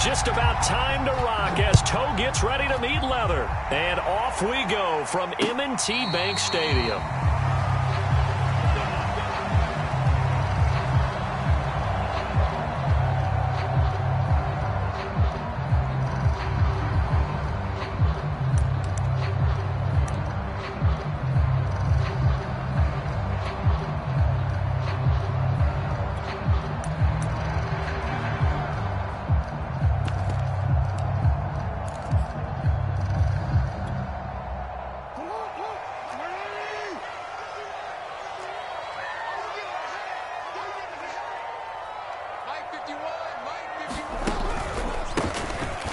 Just about time to rock as toe gets ready to meet leather. And off we go from M&T Bank Stadium.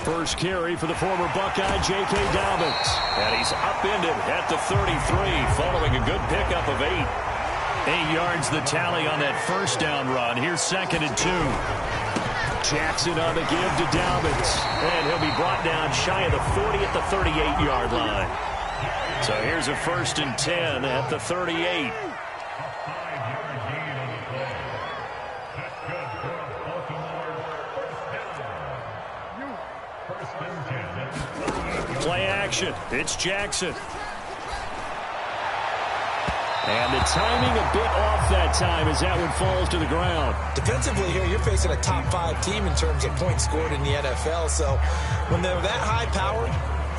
First carry for the former Buckeye, J.K. Dobbins. And he's upended at the 33 following a good pickup of 8. 8 yards the tally on that first down run. Here's 2nd and 2. Jackson on the give to Dobbins. And he'll be brought down shy of the 40 at the 38-yard line. So here's a 1st and 10 at the 38. Play action. It's Jackson. And the timing a bit off that time as that one falls to the ground. Defensively here, you're facing a top 5 team in terms of points scored in the NFL. So when they're that high powered,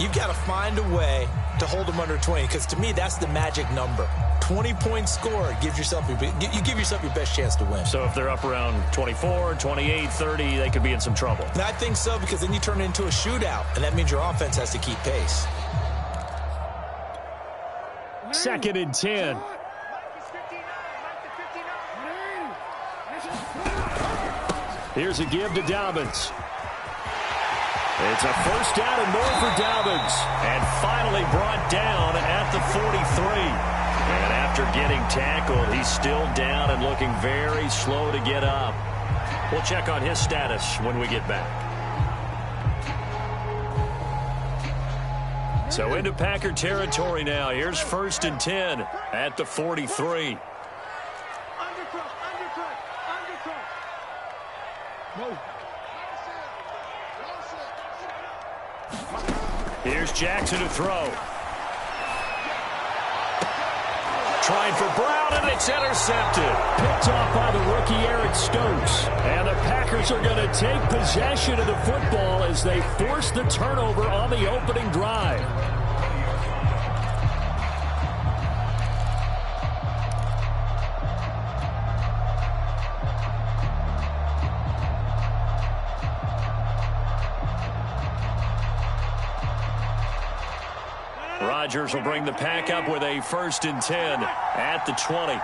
you've got to find a way to hold them under 20. Because to me, that's the magic number. 20 points scored gives yourself you give yourself your best chance to win. So if they're up around 24, 28, 30, they could be in some trouble. And I think so, because then you turn it into a shootout, and that means your offense has to keep pace. 2nd and 10. Here's a give to Dobbins. It's a first down and more for Dobbins. And finally brought down at the 43. And after getting tackled, he's still down and looking very slow to get up. We'll check on his status when we get back. So into Packer territory now. Here's 1st and 10 at the 43. Here's Jackson to throw. Trying for Brown, and it's intercepted. Picked off by the rookie Eric Stokes. And the Packers are going to take possession of the football as they force the turnover on the opening drive. Rodgers will bring the pack up with a 1st and 10 at the 20.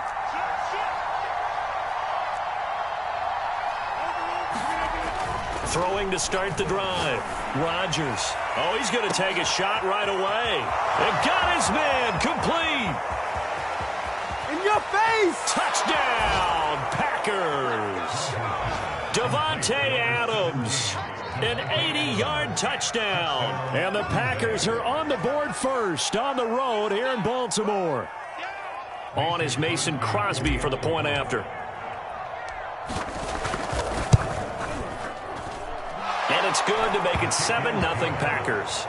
Throwing to start the drive. Rodgers. Oh, he's going to take a shot right away. And got his man complete. In your face. Touchdown, Packers. Davante Adams. An 80-yard touchdown. And the Packers are on the board first on the road here in Baltimore. On is Mason Crosby for the point after. And it's good to make it 7-0 Packers.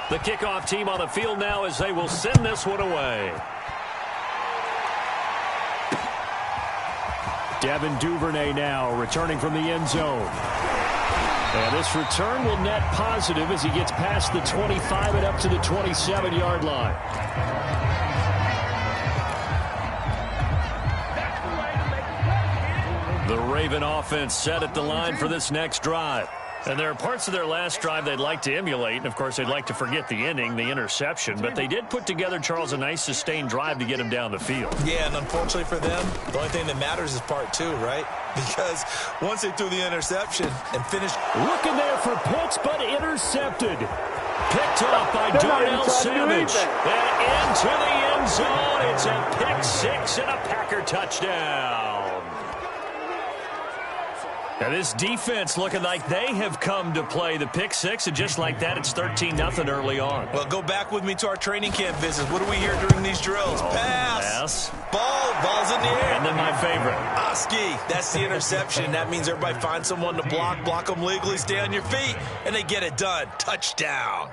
The kickoff team on the field now as they will send this one away. Devin Duvernay now returning from the end zone. And this return will net positive as he gets past the 25 and up to the 27-yard line. The Raven offense set at the line for this next drive. And there are parts of their last drive they'd like to emulate. And, of course, they'd like to forget the inning, the interception. But they did put together, Charles, a nice sustained drive to get him down the field. Yeah, and unfortunately for them, the only thing that matters is part 2, right? Because once they threw the interception and finished. Looking there for Pitts, but intercepted. Picked off by Darnell Savage. And into the end zone. It's a pick 6 and a Packer touchdown. Now this defense looking like they have come to play. The pick six, and just like that, it's 13-0 early on. Well, go back with me to our training camp visits. What do we hear during these drills? Pass. Ball's in the air. And then my favorite. Oski, that's the interception. That means everybody finds someone to block them legally, stay on your feet, and they get it done. Touchdown.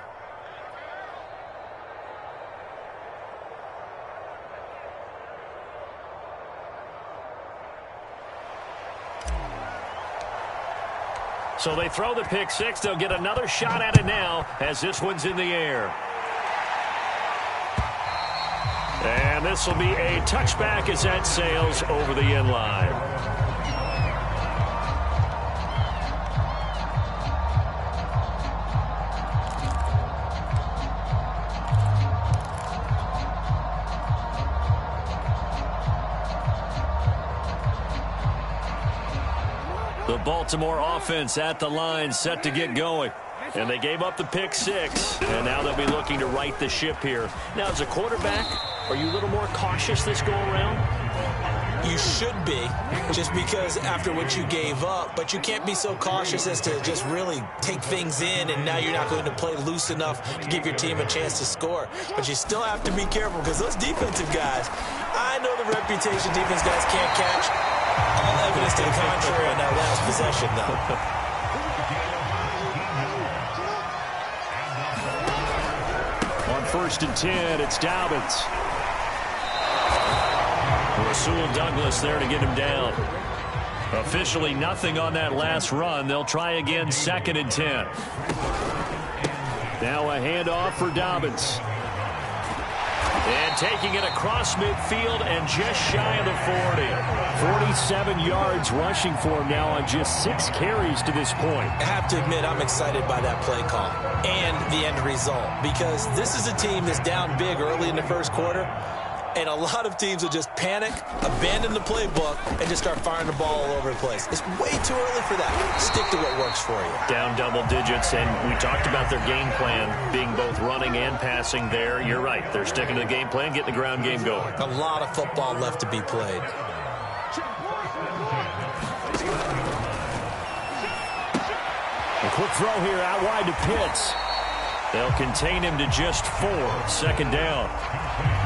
So they throw the pick six. They'll get another shot at it now as this one's in the air. And this will be a touchback as that sails over the end line. The Baltimore offense at the line, set to get going. And they gave up the pick six, and now they'll be looking to right the ship here. Now, as a quarterback, are you a little more cautious this go-around? You should be, just because after what you gave up, but you can't be so cautious as to just really take things in, and now you're not going to play loose enough to give your team a chance to score. But you still have to be careful, because those defensive guys, I know the reputation defense guys can't catch. All evidence to the contrary on that last possession, though. On 1st and 10, it's Dobbins. Rasul Douglas there to get him down. Officially nothing on that last run. They'll try again 2nd and 10. Now a handoff for Dobbins. And taking it across midfield and just shy of the 40. 47 yards rushing for him now on just 6 carries to this point. I have to admit, I'm excited by that play call and the end result, because this is a team that's down big early in the first quarter, and a lot of teams will just panic, abandon the playbook, and just start firing the ball all over the place. It's way too early for that. Stick to what works for you. Down double digits, and we talked about their game plan being both running and passing there. You're right. They're sticking to the game plan, getting the ground game going. A lot of football left to be played. A quick throw here out wide to Pitts. They'll contain him to just 4. 2nd down.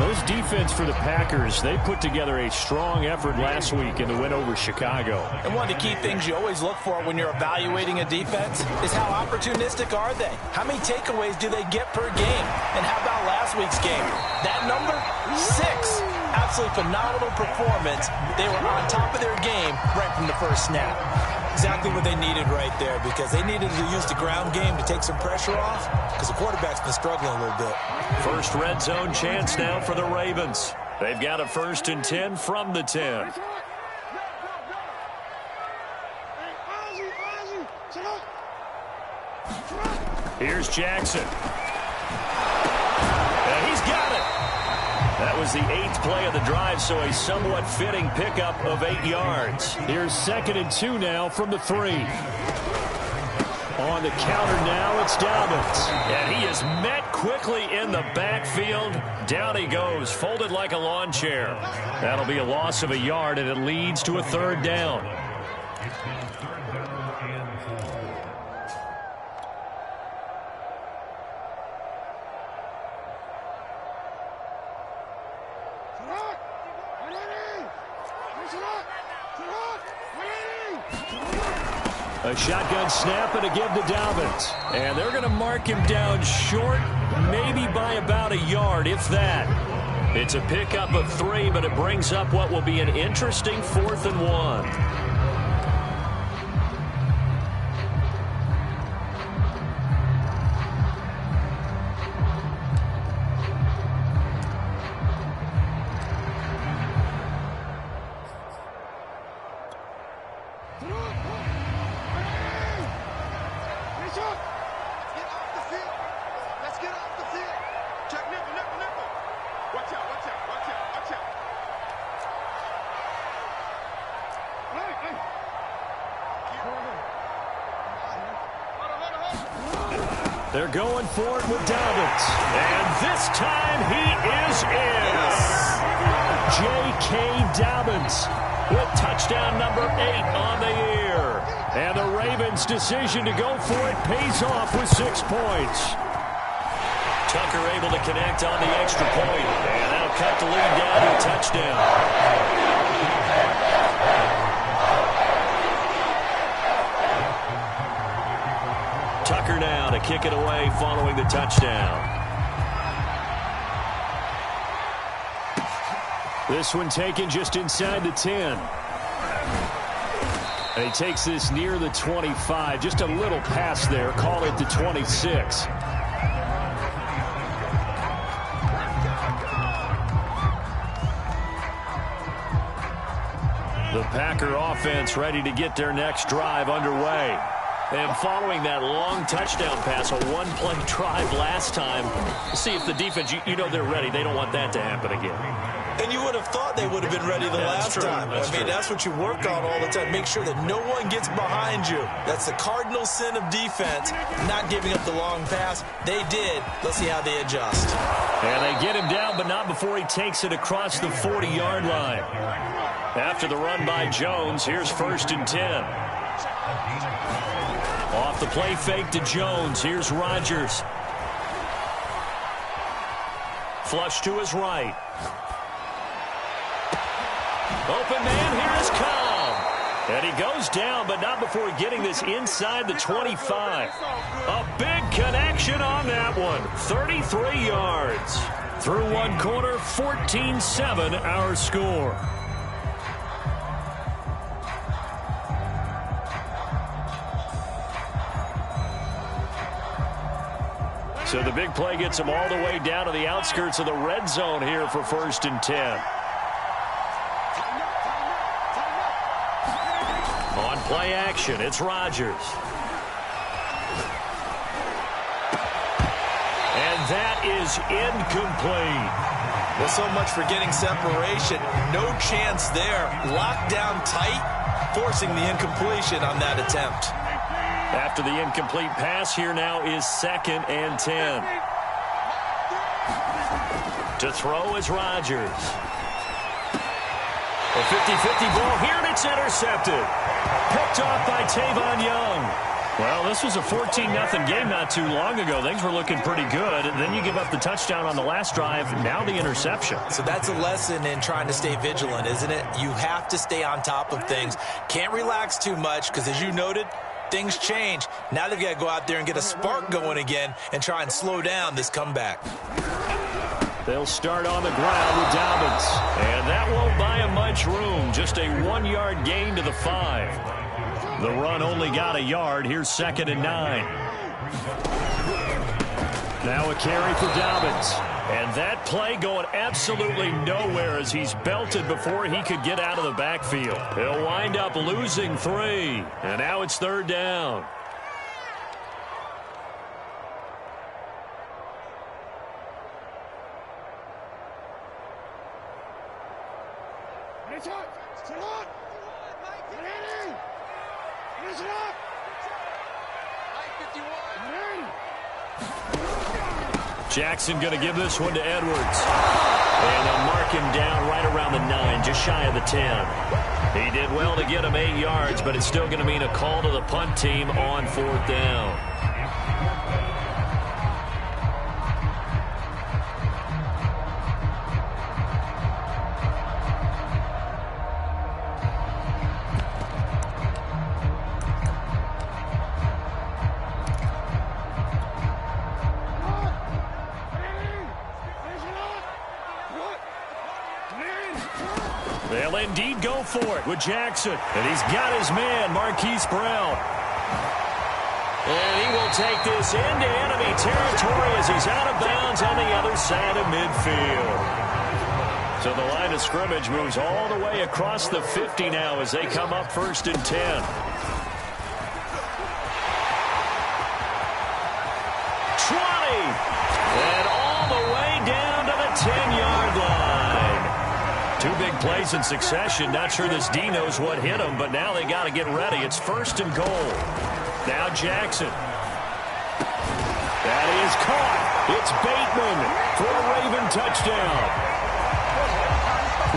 Those defense for the Packers, they put together a strong effort last week in the win over Chicago. And one of the key things you always look for when you're evaluating a defense is how opportunistic are they? How many takeaways do they get per game? And how about last week's game? That number, 6. Absolutely phenomenal performance. They were on top of their game right from the first snap. Exactly what they needed right there, because they needed to use the ground game to take some pressure off, because the quarterback's been struggling a little bit. First red zone chance now for the Ravens. They've got a 1st and 10 from the 10. Here's Jackson. And he's got it. That was the 8th play of the drive, so a somewhat fitting pickup of 8 yards. Here's 2nd and 2 now from the 3. On the counter now, it's Dobbins. And he is met quickly in the backfield. Down he goes, folded like a lawn chair. That'll be a loss of a yard, and it leads to a 3rd down. A shotgun snap and a give to Dobbins. And they're going to mark him down short, maybe by about a yard, if that. It's a pickup of 3, but it brings up what will be an interesting 4th and 1. They're going for it with Dobbins. And this time he is in. J.K. Dobbins with touchdown number 8 on the year. Defense decision to go for it pays off with 6 points. Tucker able to connect on the extra point. And that'll cut the lead down to a touchdown. Tucker now to kick it away following the touchdown. This one taken just inside the 10. And he takes this near the 25. Just a little pass there. Call it the 26. The Packer offense ready to get their next drive underway. And following that long touchdown pass, a one-play drive last time, see if the defense, you know they're ready. They don't want that to happen again. And you would have thought they would have been ready the last time. That's what you work on all the time. Make sure that no one gets behind you. That's the cardinal sin of defense, not giving up the long pass. They did. Let's see how they adjust. And they get him down, but not before he takes it across the 40-yard line. After the run by Jones, here's 1st and 10. Off the play fake to Jones. Here's Rodgers. Flush to his right. Open man, here is Cobb. And he goes down, but not before getting this inside the 25. A big connection on that one. 33 yards. Through one quarter, 14-7 our score. So the big play gets him all the way down to the outskirts of the red zone here for 1st and 10. On play action, it's Rodgers. And that is incomplete. Well, so much for getting separation. No chance there. Locked down tight, forcing the incompletion on that attempt. After the incomplete pass, here now is 2nd and 10. To throw is Rodgers. A 50-50 ball here, and it's intercepted. Picked off by Tavon Young. Well, this was a 14-0 game not too long ago. Things were looking pretty good. And then you give up the touchdown on the last drive. Now the interception. So that's a lesson in trying to stay vigilant, isn't it? You have to stay on top of things. Can't relax too much because, as you noted, things change. Now they've got to go out there and get a spark going again and try and slow down this comeback. They'll start on the ground with Dobbins. And that won't buy him much room. Just a 1-yard gain to the 5. The run only got a yard. Here's 2nd and 9. Now a carry for Dobbins. And that play going absolutely nowhere as he's belted before he could get out of the backfield. He'll wind up losing 3. And now it's 3rd down. Jackson going to give this one to Edwards. And they'll mark him down right around the 9, just shy of the 10. He did well to get him 8 yards, but it's still going to mean a call to the punt team on 4th down. They'll indeed go for it with Jackson. And he's got his man, Marquise Brown. And he will take this into enemy territory as he's out of bounds on the other side of midfield. So the line of scrimmage moves all the way across the 50 now as they come up 1st and 10. And all the way down to the 10-yard line. 2 big plays in succession. Not sure this D knows what hit him, but now they got to get ready. It's 1st and goal. Now Jackson. That is caught. It's Bateman for a Raven touchdown.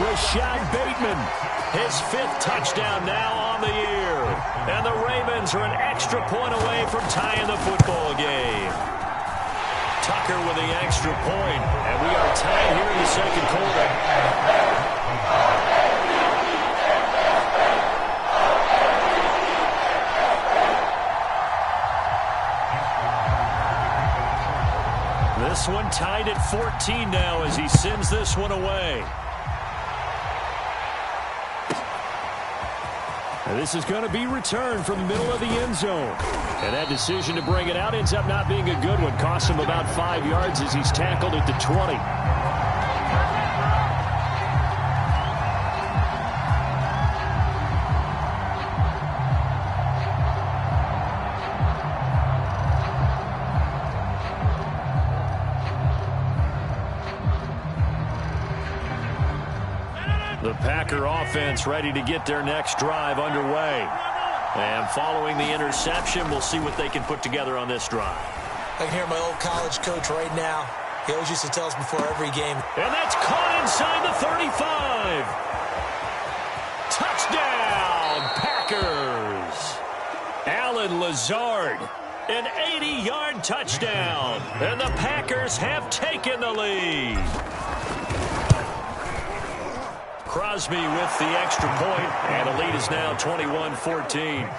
Rashad Bateman, his 5th touchdown now on the year. And the Ravens are an extra point away from tying the football game. Tucker with the extra point, and we are tied here in the second quarter. This one tied at 14 now as he sends this one away. And this is going to be returned from the middle of the end zone. And that decision to bring it out ends up not being a good one. Costs him about 5 yards as he's tackled at the 20. The Packer offense ready to get their next drive underway. And following the interception, we'll see what they can put together on this drive. I can hear my old college coach right now. He always used to tell us before every game. And that's caught inside the 35. Touchdown, Packers. Allen Lazard, an 80-yard touchdown. And the Packers have taken the lead. Crosby with the extra point, and the lead is now 21-14.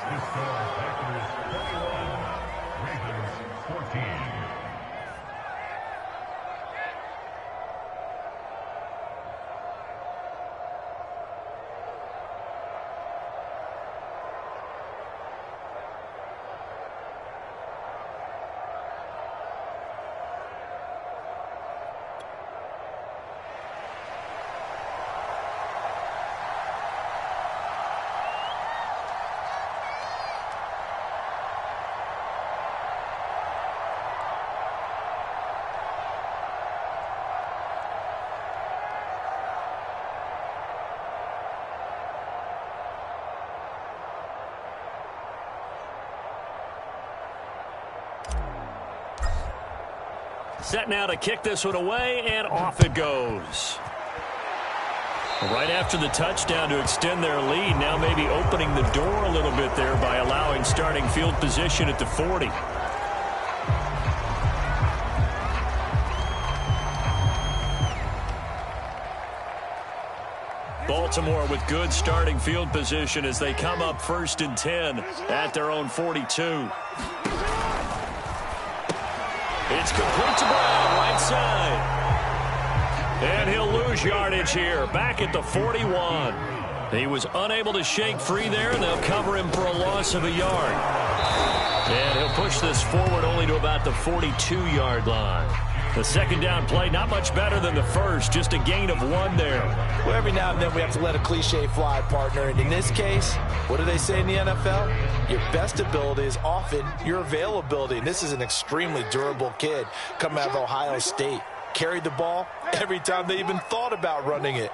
Set now to kick this one away, and off it goes. Right after the touchdown to extend their lead, now maybe opening the door a little bit there by allowing starting field position at the 40. Baltimore with good starting field position as they come up 1st and 10 at their own 42. It's complete to Brown, right side. And he'll lose yardage here, back at the 41. He was unable to shake free there, and they'll cover him for a loss of a yard. And he'll push this forward only to about the 42-yard line. The second down play, not much better than the first, just a gain of 1 there. Well, every now and then we have to let a cliche fly, partner. And in this case, what do they say in the NFL? Your best ability is often your availability. And this is an extremely durable kid coming out of Ohio State. Carried the ball every time they even thought about running it.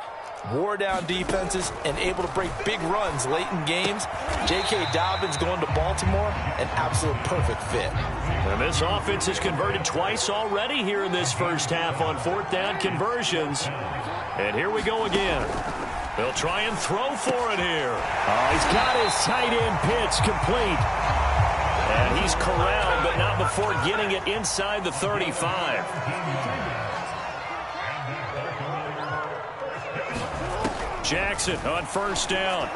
Wore down defenses and able to break big runs late in games. J.K. Dobbins going to Baltimore, an absolute perfect fit. And this offense has converted twice already here in this first half on 4th down conversions. And here we go again. They'll try and throw for it here. Oh, he's got his tight end pitch complete. And he's corralled, but not before getting it inside the 35. Jackson on 1st down.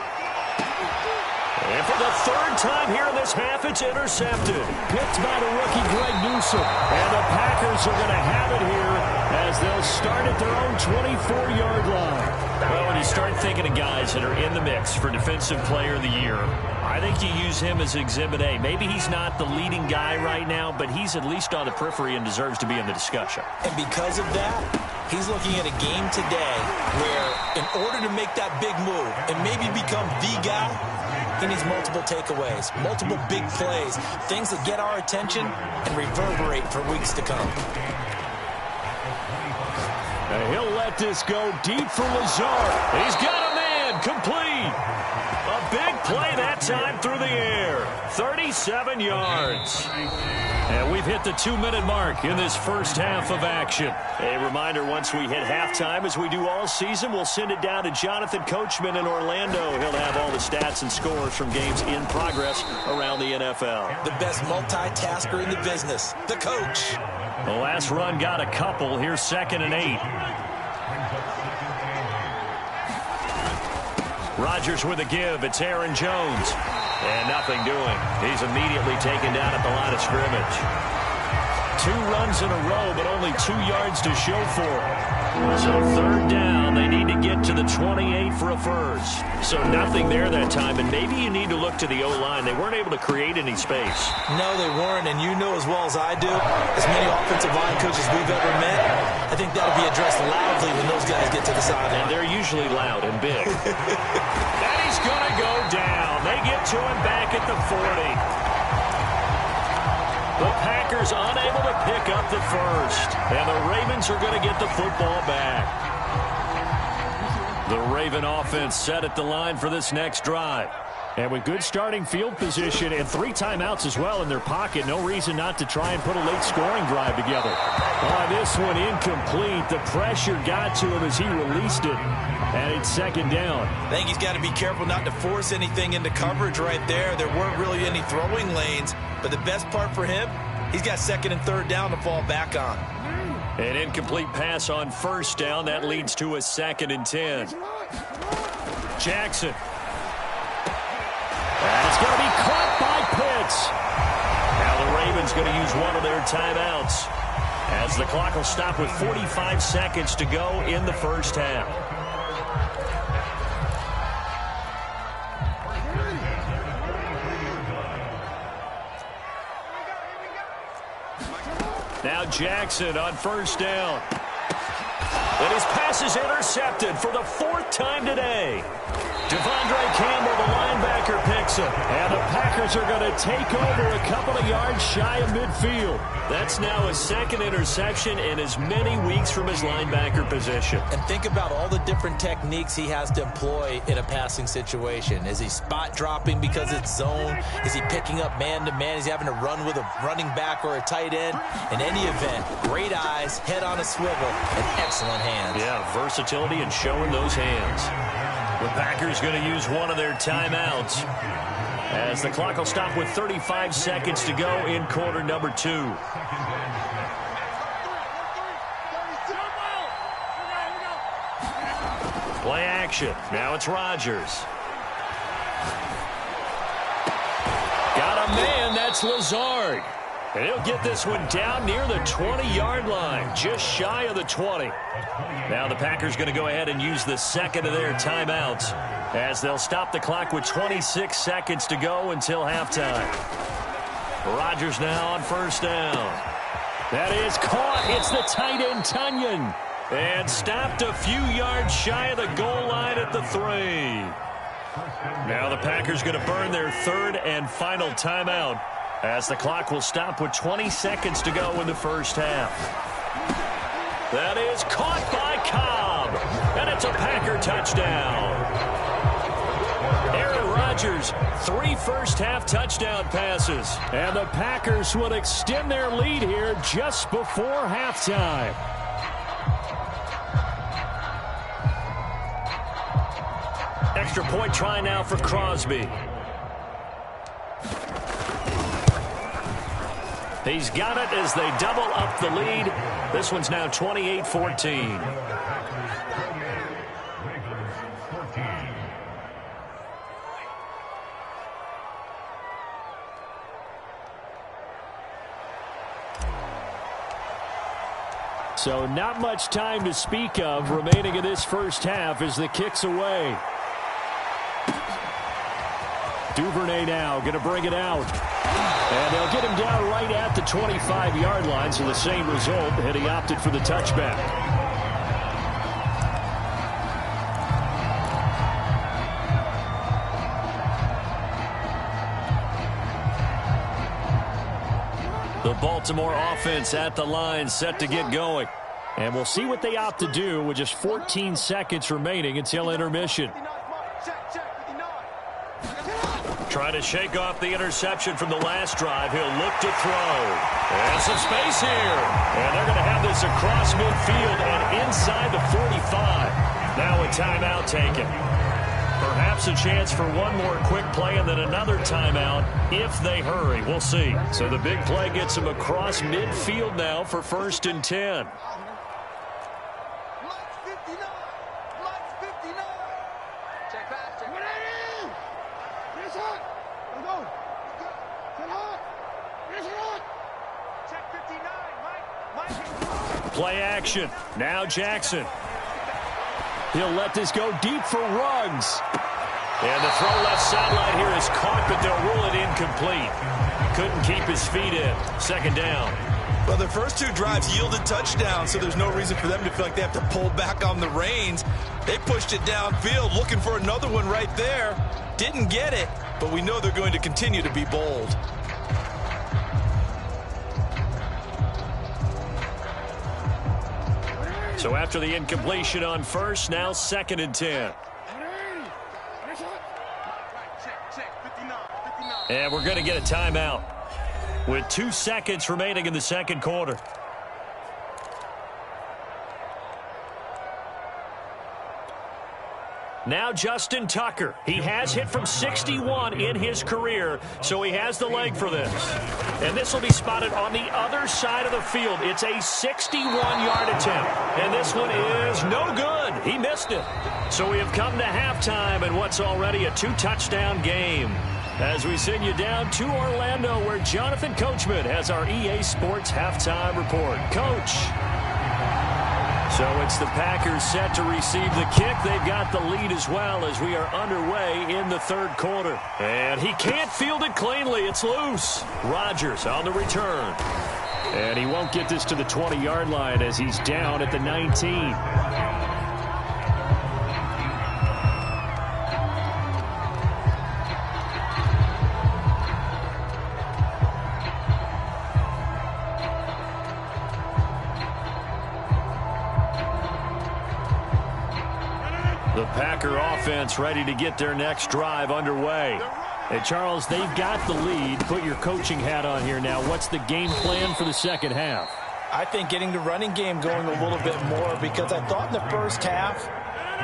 And for the 3rd time here in this half, it's intercepted. Picked by the rookie Greg Newsome. And the Packers are going to have it here as they'll start at their own 24-yard line. Well, when you start thinking of guys that are in the mix for Defensive Player of the Year, I think you use him as Exhibit A. Maybe he's not the leading guy right now, but he's at least on the periphery and deserves to be in the discussion. And because of that, he's looking at a game today where in order to make that big move and maybe become the guy, he needs multiple takeaways, multiple big plays, things that get our attention and reverberate for weeks to come. And he'll let this go deep for Lazard. He's got a man complete. A big play that time through the air. 37 yards. And we've hit the 2-minute mark in this first half of action. A reminder, once we hit halftime, as we do all season, we'll send it down to Jonathan Coachman in Orlando. He'll have all the stats and scores from games in progress around the NFL. The best multitasker in the business, the coach. The last run got a couple. Here's 2nd and 8. Rodgers with a give. It's Aaron Jones. And nothing doing. He's immediately taken down at the line of scrimmage. 2 runs in a row, but only 2 yards to show for it. So 3rd down, they need to get to the 28 for a first. So nothing there that time, and maybe you need to look to the O-line. They weren't able to create any space. No, they weren't, and you know as well as I do, as many offensive line coaches we've ever met, I think that'll be addressed loudly when those guys get to the sideline. And they're usually loud and big. And he's going to go down. They get to him back at the 40. The Packers unable to pick up the first. And the Ravens are going to get the football back. The Raven offense set at the line for this next drive. And with good starting field position and 3 timeouts as well in their pocket, no reason not to try and put a late scoring drive together. This one incomplete. The pressure got to him as he released it. And it's 2nd down. I think he's got to be careful not to force anything into coverage right there. There weren't really any throwing lanes. But the best part for him, he's got 2nd and 3rd down to fall back on. An incomplete pass on 1st down. That leads to a 2nd and 10. Jackson. And it's going to be caught by Pitts. Now the Ravens going to use one of their timeouts, as the clock will stop with 45 seconds to go in the first half. Now Jackson on 1st down. And his pass is intercepted for the 4th time today. Devondre Campbell, the linebacker, picks him. And the Packers are going to take over a couple of yards shy of midfield. That's now his 2nd interception in as many weeks from his linebacker position. And think about all the different techniques he has to employ in a passing situation. Is he spot dropping because it's zone? Is he picking up man-to-man? Is he having to run with a running back or a tight end? In any event, great eyes, head on a swivel, and excellent hands. Yeah, versatility and showing those hands. The Packers going to use one of their timeouts, as the clock will stop with 35 seconds to go in quarter number 2. Play action. Now it's Rodgers. Got a man. That's Lazard. And he'll get this one down near the 20-yard line, just shy of the 20. Now the Packers going to go ahead and use the 2nd of their timeouts, as they'll stop the clock with 26 seconds to go until halftime. Rodgers now on 1st down. That is caught. It's the tight end, Tunyon. And stopped a few yards shy of the goal line at the 3. Now the Packers going to burn their 3rd and final timeout, as the clock will stop with 20 seconds to go in the first half. That is caught by Cobb, and it's a Packer touchdown. Aaron Rodgers, 3 first-half touchdown passes, and the Packers will extend their lead here just before halftime. Extra point try now for Crosby. He's got it as they double up the lead. This one's now 28-14. So not much time to speak of remaining in this first half as the kick's away. Duvernay now going to bring it out. And they'll get him down right at the 25-yard line, so the same result, and he opted for the touchback. The Baltimore offense at the line, set to get going. And we'll see what they opt to do with just 14 seconds remaining until intermission. Trying to shake off the interception from the last drive. He'll look to throw. And some space here. And they're going to have this across midfield and inside the 45. Now a timeout taken. Perhaps a chance for one more quick play and then another timeout if they hurry. We'll see. So the big play gets them across midfield now for 1st and 10. Play action. Now Jackson. He'll let this go deep for Ruggs. And the throw left sideline here is caught, but they'll rule it incomplete. Couldn't keep his feet in. 2nd down. Well, the first 2 drives yielded touchdowns, so there's no reason for them to feel like they have to pull back on the reins. They pushed it downfield, looking for another one right there. Didn't get it, but we know they're going to continue to be bold. So after the incompletion on first, now 2nd and 10. And we're going to get a timeout with 2 seconds remaining in the 2nd quarter. Now Justin Tucker. He has hit from 61 in his career, so he has the leg for this. And this will be spotted on the other side of the field. It's a 61-yard attempt. And this one is no good. He missed it. So we have come to halftime in what's already a 2-touchdown game. As we send you down to Orlando, where Jonathan Coachman has our EA Sports halftime report. Coach. So it's the Packers set to receive the kick. They've got the lead as well as we are underway in the 3rd quarter. And he can't field it cleanly. It's loose. Rodgers on the return. And he won't get this to the 20-yard line as he's down at the 19. The Packer offense ready to get their next drive underway. And Charles, they've got the lead. Put your coaching hat on here now. What's the game plan for the 2nd half? I think getting the running game going a little bit more, because I thought in the first half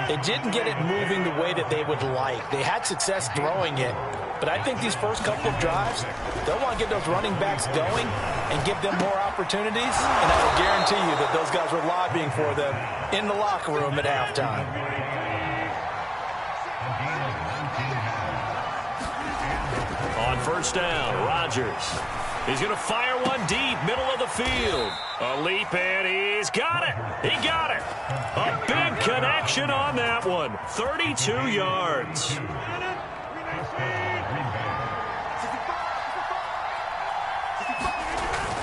they didn't get it moving the way that they would like. They had success throwing it, but I think these first couple of drives, they'll want to get those running backs going and give them more opportunities, and I will guarantee you that those guys were lobbying for them in the locker room at halftime. On 1st down, Rodgers. He's going to fire one deep, middle of the field. A leap, and he's got it. He got it. A big connection on that one. 32 yards.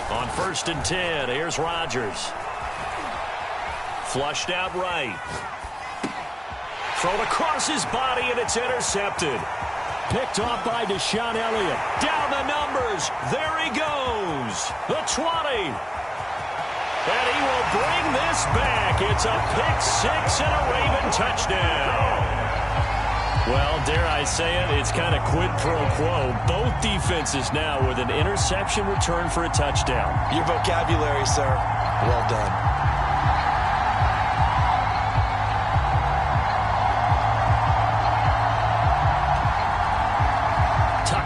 On 1st and 10, here's Rodgers. Flushed out right. Thrown across his body, and it's intercepted. Picked off by Deshaun Elliott. Down the numbers. There he goes. The 20. And he will bring this back. It's a pick-6 and a Raven touchdown. Well, dare I say it, it's kind of quid pro quo. Both defenses now with an interception return for a touchdown. Your vocabulary, sir. Well done.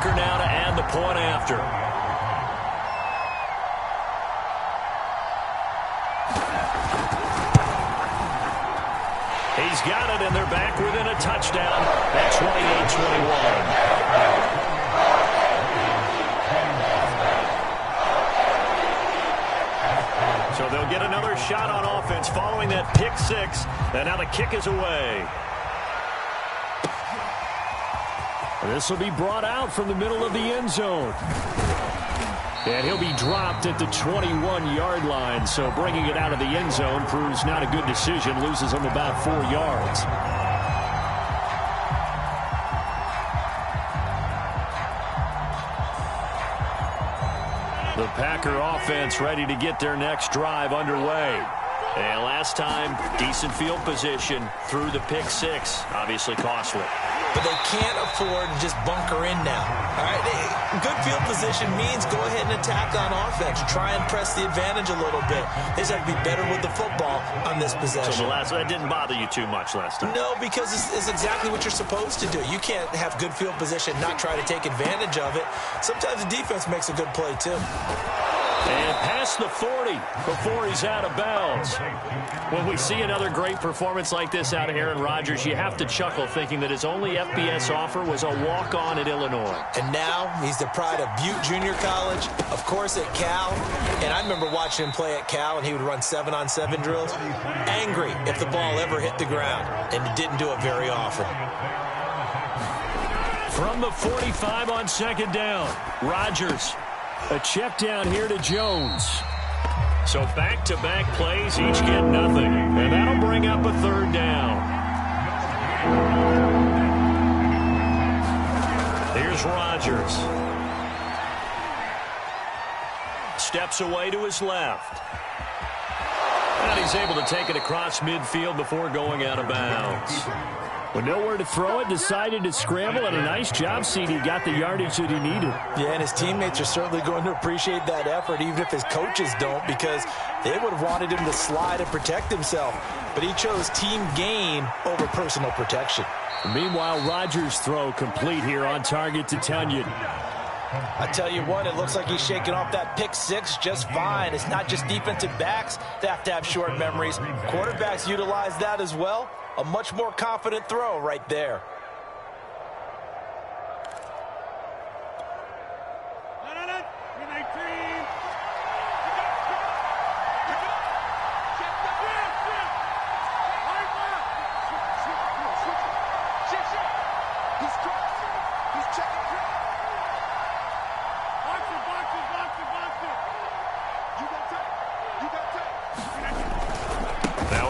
Now to add the point after. He's got it, and they're back within a touchdown at 28-21. So they'll get another shot on offense following that pick-6, and now the kick is away. This will be brought out from the middle of the end zone. And he'll be dropped at the 21-yard line. So bringing it out of the end zone proves not a good decision. Loses him about 4 yards. The Packer offense ready to get their next drive underway. And last time, decent field position through the pick-6. Obviously costly. but they can't afford to just bunker in now. All right, good field position means go ahead and attack on offense. Try and press the advantage a little bit. They just have to be better with the football on this possession. So that didn't bother you too much last time? No, because it's exactly what you're supposed to do. You can't have good field position, not try to take advantage of it. Sometimes the defense makes a good play, too. And past the 40 before he's out of bounds. When we see another great performance like this out of Aaron Rodgers, you have to chuckle thinking that his only FBS offer was a walk-on at Illinois. And now he's the pride of Butte Junior College, of course at Cal. And I remember watching him play at Cal, and he would run 7-on-7 drills. Angry if the ball ever hit the ground, and he didn't do it very often. From the 45 on second down, Rodgers. A check down here to Jones. So back-to-back plays, each get nothing. And that'll bring up a third down. Here's Rodgers. Steps away to his left. And he's able to take it across midfield before going out of bounds. With nowhere to throw it, decided to scramble, and a nice job, CD. Got the yardage that he needed. Yeah, and his teammates are certainly going to appreciate that effort, even if his coaches don't, because they would have wanted him to slide and protect himself. But he chose team gain over personal protection. Meanwhile, Rodgers' throw complete here on target to Tunyon. I tell you what, it looks like he's shaking off that pick six just fine. It's not just defensive backs that have to have short memories. Quarterbacks utilize that as well. A much more confident throw right there.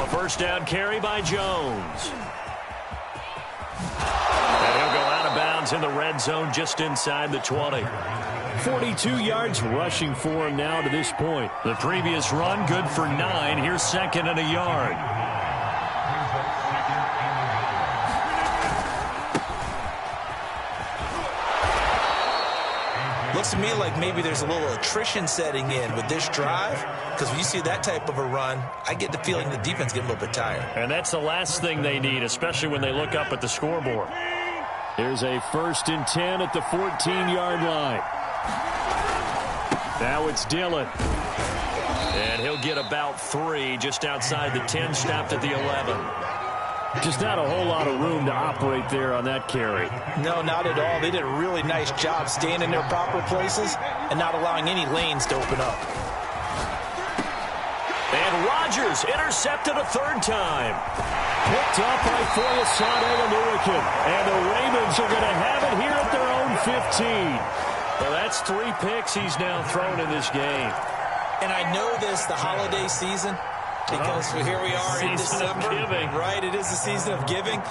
First down carry by Jones. And he'll go out of bounds in the red zone just inside the 20. 42 yards rushing for him now to this point. The previous run good for 9. Here's second and a yard. Looks to me like maybe there's a little attrition setting in with this drive, because when you see that type of a run, I get the feeling the defense getting a little bit tired. And that's the last thing they need, especially when they look up at the scoreboard. Here's a 1st and 10 at the 14-yard line. Now it's Dillon. And he'll get about 3 just outside the 10, stopped at the 11. Just not a whole lot of room to operate there on that carry. No, not at all. They did a really nice job staying in their proper places and not allowing any lanes to open up. And Rodgers intercepted a 3rd time. Picked up by Foyesade Oluwakin. And the Ravens are going to have it here at their own 15. Well, that's 3 picks he's now thrown in this game. And I know this, the holiday season, because here we are in December, right? It is the season of giving.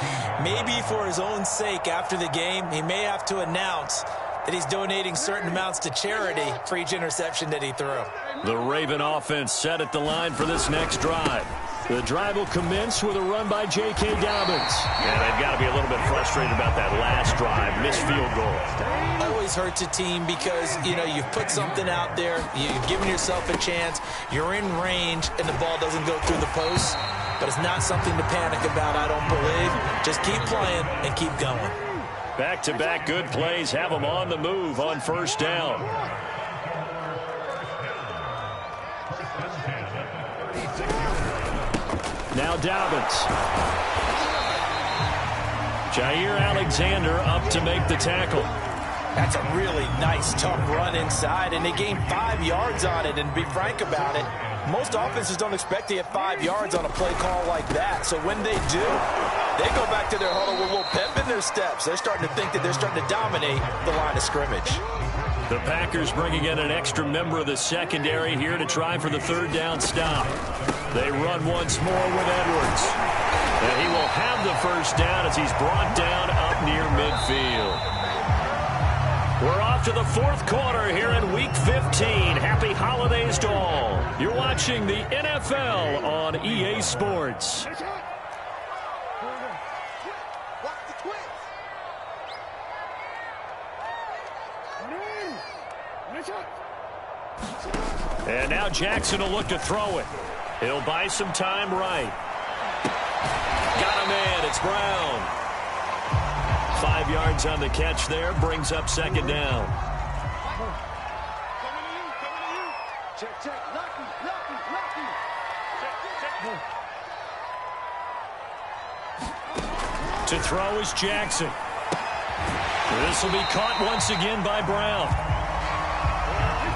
Maybe for his own sake after the game, he may have to announce that he's donating certain amounts to charity for each interception that he threw. The Raven offense set at the line for this next drive. The drive will commence with a run by J.K. Dobbins. And they've got to be a little bit frustrated about that last drive, missed field goal. Always hurts a team because, you know, you've put something out there, you've given yourself a chance, you're in range, and the ball doesn't go through the post. But it's not something to panic about, I don't believe. Just keep playing and keep going. Back-to-back good plays have them on the move on 1st down. Now Dobbins. Jair Alexander up to make the tackle. That's a really nice, tough run inside, and they gained 5 yards on it. And to be frank about it, most offenses don't expect to get 5 yards on a play call like that. So when they do, they go back to their huddle with a little pep in their steps. They're starting to think that they're starting to dominate the line of scrimmage. The Packers bringing in an extra member of the secondary here to try for the 3rd down stop. They run once more with Edwards. And he will have the 1st down as he's brought down up near midfield. We're off to the 4th quarter here in Week 15. Happy holidays to all. You're watching the NFL on EA Sports. And now Jackson will look to throw it. He'll buy some time right. Got a man. It's Brown. 5 yards on the catch there. Brings up second down. Check. Lucky. To throw is Jackson. This will be caught once again by Brown.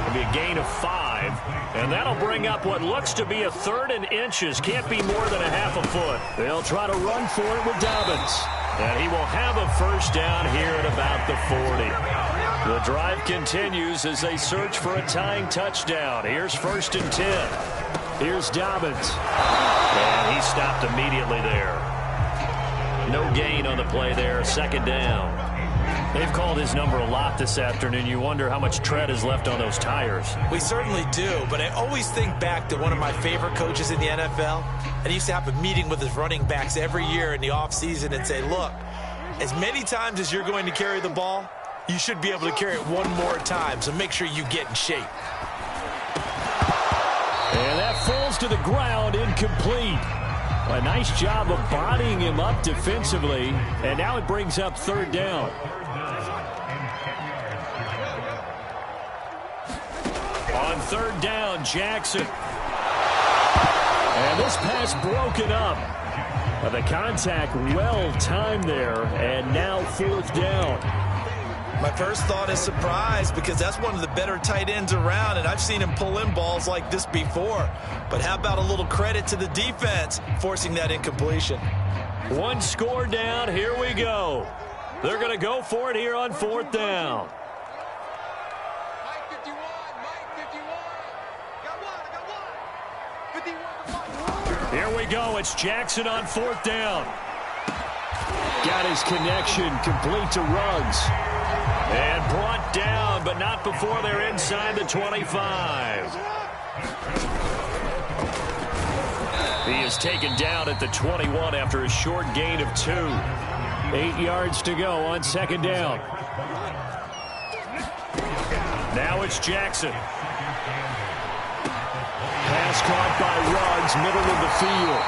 It'll be a gain of 5, and that'll bring up what looks to be a 3rd and inches. Can't be more than a half a foot. They'll try to run for it with Dobbins, and he will have a first down here at about the 40. The drive continues as they search for a tying touchdown. Here's 1st and 10. Here's Dobbins, and he stopped immediately there. No gain on the play there. Second down. They've called his number a lot this afternoon. You wonder how much tread is left on those tires. We certainly do, but I always think back to one of my favorite coaches in the NFL, and he used to have a meeting with his running backs every year in the offseason and say, look, as many times as you're going to carry the ball, you should be able to carry it one more time, so make sure you get in shape. And that falls to the ground, incomplete. A nice job of bodying him up defensively, and now it brings up 3rd down. On 3rd down, Jackson. And this pass broken up. The contact well timed there, and now 4th down. My first thought is surprise, because that's one of the better tight ends around, and I've seen him pull in balls like this before. But how about a little credit to the defense forcing that incompletion? 1 score down. Here we go. They're going to go for it here on 4th down. Mike 51. Got one. 51. Here we go. It's Jackson on 4th down. Got his connection complete to Ruggs. And brought down, but not before they're inside the 25. He is taken down at the 21 after a short gain of 2. 8 yards to go on 2nd down. Now it's Jackson. Pass caught by Ruggs, middle of the field.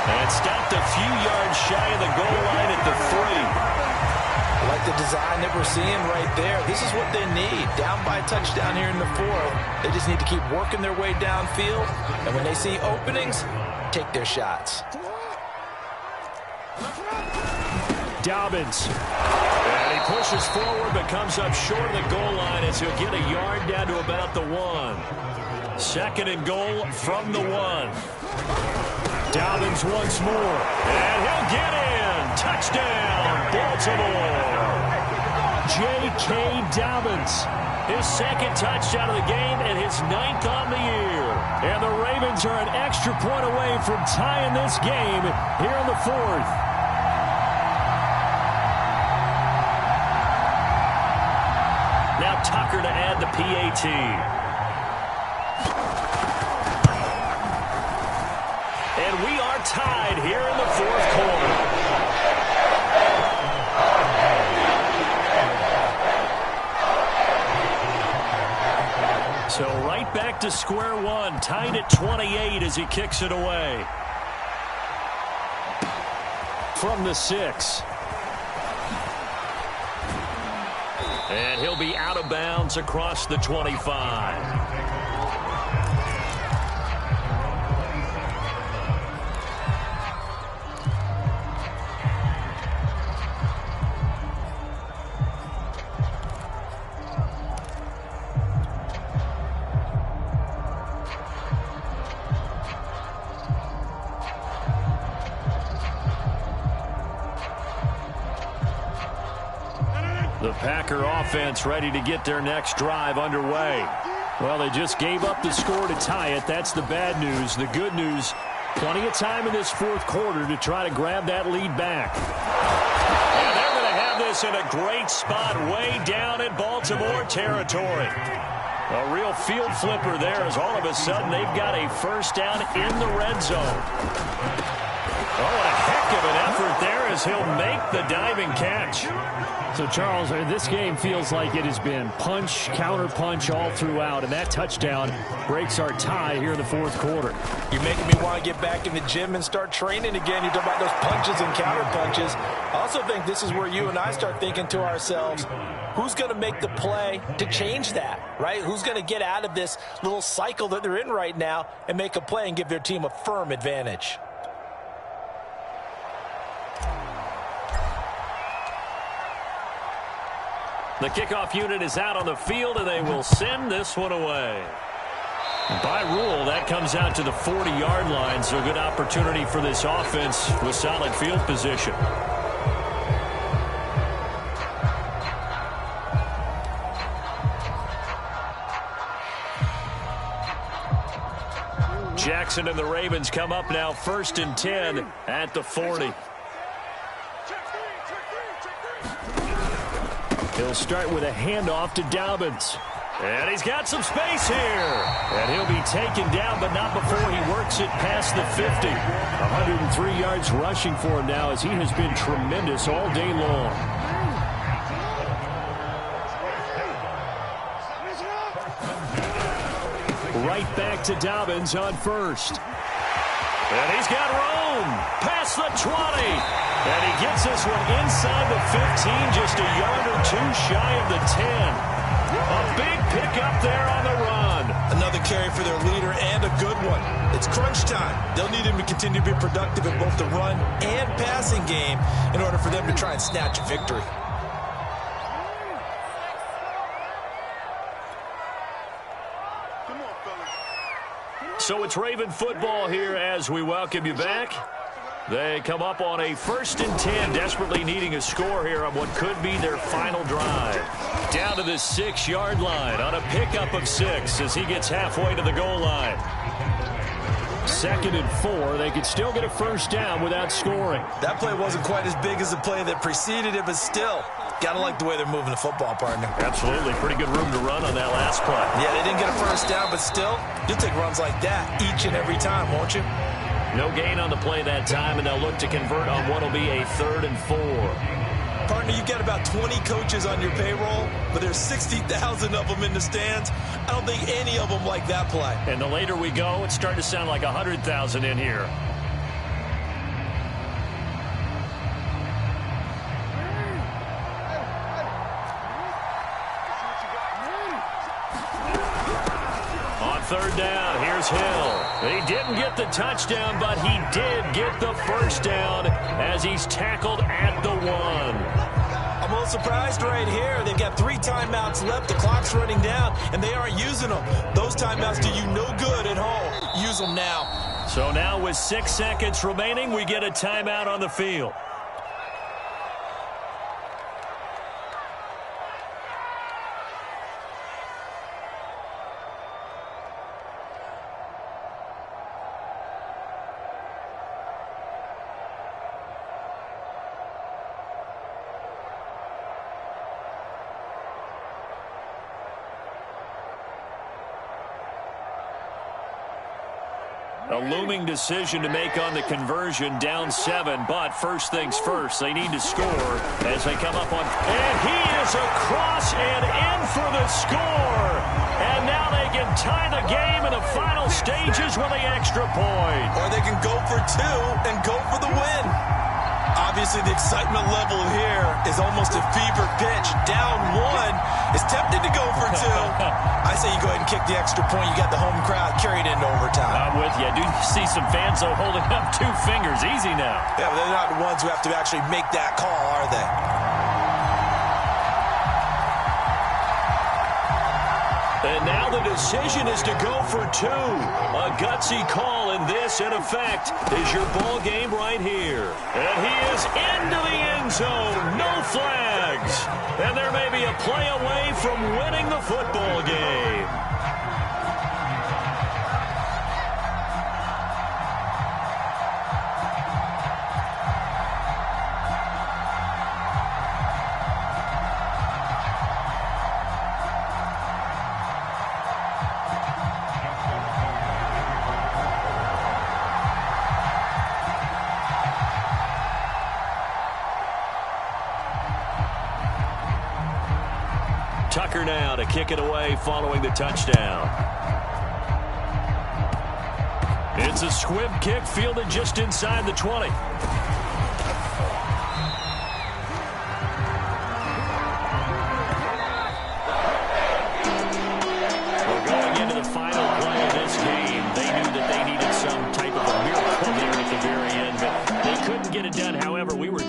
And stopped a few yards shy of the goal line at the 3. I like the design that we're seeing right there. This is what they need. Down by a touchdown here in the 4th. They just need to keep working their way downfield. And when they see openings, take their shots. Dobbins. And he pushes forward but comes up short of the goal line as he'll get a yard down to about the 1. 2nd and goal from the 1. Dobbins once more. And he'll get in. Touchdown, Baltimore. J.K. Dobbins. His 2nd touchdown of the game and his 9th on the year. And the Ravens are an extra point away from tying this game here in the 4th. Now Tucker to add the PAT. And we are tied here in the 4th quarter. So right back to square one, tied at 28 as he kicks it away. From the 6. And he'll be out of bounds across the 25. The Packer offense ready to get their next drive underway. Well, they just gave up the score to tie it. That's the bad news. The good news, plenty of time in this 4th quarter to try to grab that lead back. And they're going to have this in a great spot way down in Baltimore territory. A real field flipper there as all of a sudden they've got a first down in the red zone. Oh, what a heck of an effort there as as he'll make the diving catch. So, Charles, this game feels like it has been punch, counter-punch all throughout, and that touchdown breaks our tie here in the fourth quarter. You're making me want to get back in the gym and start training again. You're talking about those punches and counter-punches. I also think this is where you and I start thinking to ourselves, who's going to make the play to change that, right? Who's going to get out of this little cycle that they're in right now and make a play and give their team a firm advantage? The kickoff unit is out on the field, and they will send this one away. By rule, that comes out to the 40-yard line, so good opportunity for this offense with solid field position. Jackson and the Ravens come up now 1st and 10 at the 40. He'll start with a handoff to Dobbins. And he's got some space here. And he'll be taken down, but not before he works it past the 50. 103 yards rushing for him now as he has been tremendous all day long. Right back to Dobbins on first. And he's got room past the 20. And he gets this one inside the 15, just a yard or two shy of the 10. A big pickup there on the run. Another carry for their leader and a good one. It's crunch time. They'll need him to continue to be productive in both the run and passing game in order for them to try and snatch a victory. So it's Raven football here as we welcome you back. They come up on a 1st and 10, desperately needing a score here on what could be their final drive. Down to the 6-yard line on a pickup of 6 as he gets halfway to the goal line. 2nd and 4. They could still get a first down without scoring. That play wasn't quite as big as the play that preceded it, but still, gotta like the way they're moving the football, partner. Absolutely. Pretty good room to run on that last play. Yeah, they didn't get a first down, but still, you'll take runs like that each and every time, won't you? No gain on the play that time, and they'll look to convert on what will be a 3rd and 4. Partner, you got about 20 coaches on your payroll, but there's 60,000 of them in the stands. I don't think any of them like that play. And the later we go, it's starting to sound like 100,000 in here. On 3rd down, here's Hill. He didn't get the touchdown, but he did get the first down as he's tackled at the 1. I'm a little surprised right here. They've got 3 timeouts left. The clock's running down, and they aren't using them. Those timeouts do you no good at home. Use them now. So now with 6 seconds remaining, we get a timeout on the field. A looming decision to make on the conversion, down 7, but first things first, they need to score as they come up on, and he is across and in for the score, and now they can tie the game in the final stages with the extra point. Or they can go for 2 and go for the win. Obviously, the excitement level here is almost a fever pitch. Down 1 is tempted to go for 2. I say you go ahead and kick the extra point. You got the home crowd carried into overtime. I'm with you. I do see some fans, though, holding up 2 fingers. Easy now. Yeah, but they're not the ones who have to actually make that call, are they? And now the decision is to go for 2. A gutsy call, and this, in effect, is your ball game right here. And he is into the end zone. No flags. And there may be a play away from winning the football game. Tucker now to kick it away following the touchdown. It's a squib kick fielded just inside the 20. We're going into the final play of this game. They knew that they needed some type of a miracle there at the very end, but they couldn't get it done. However, we were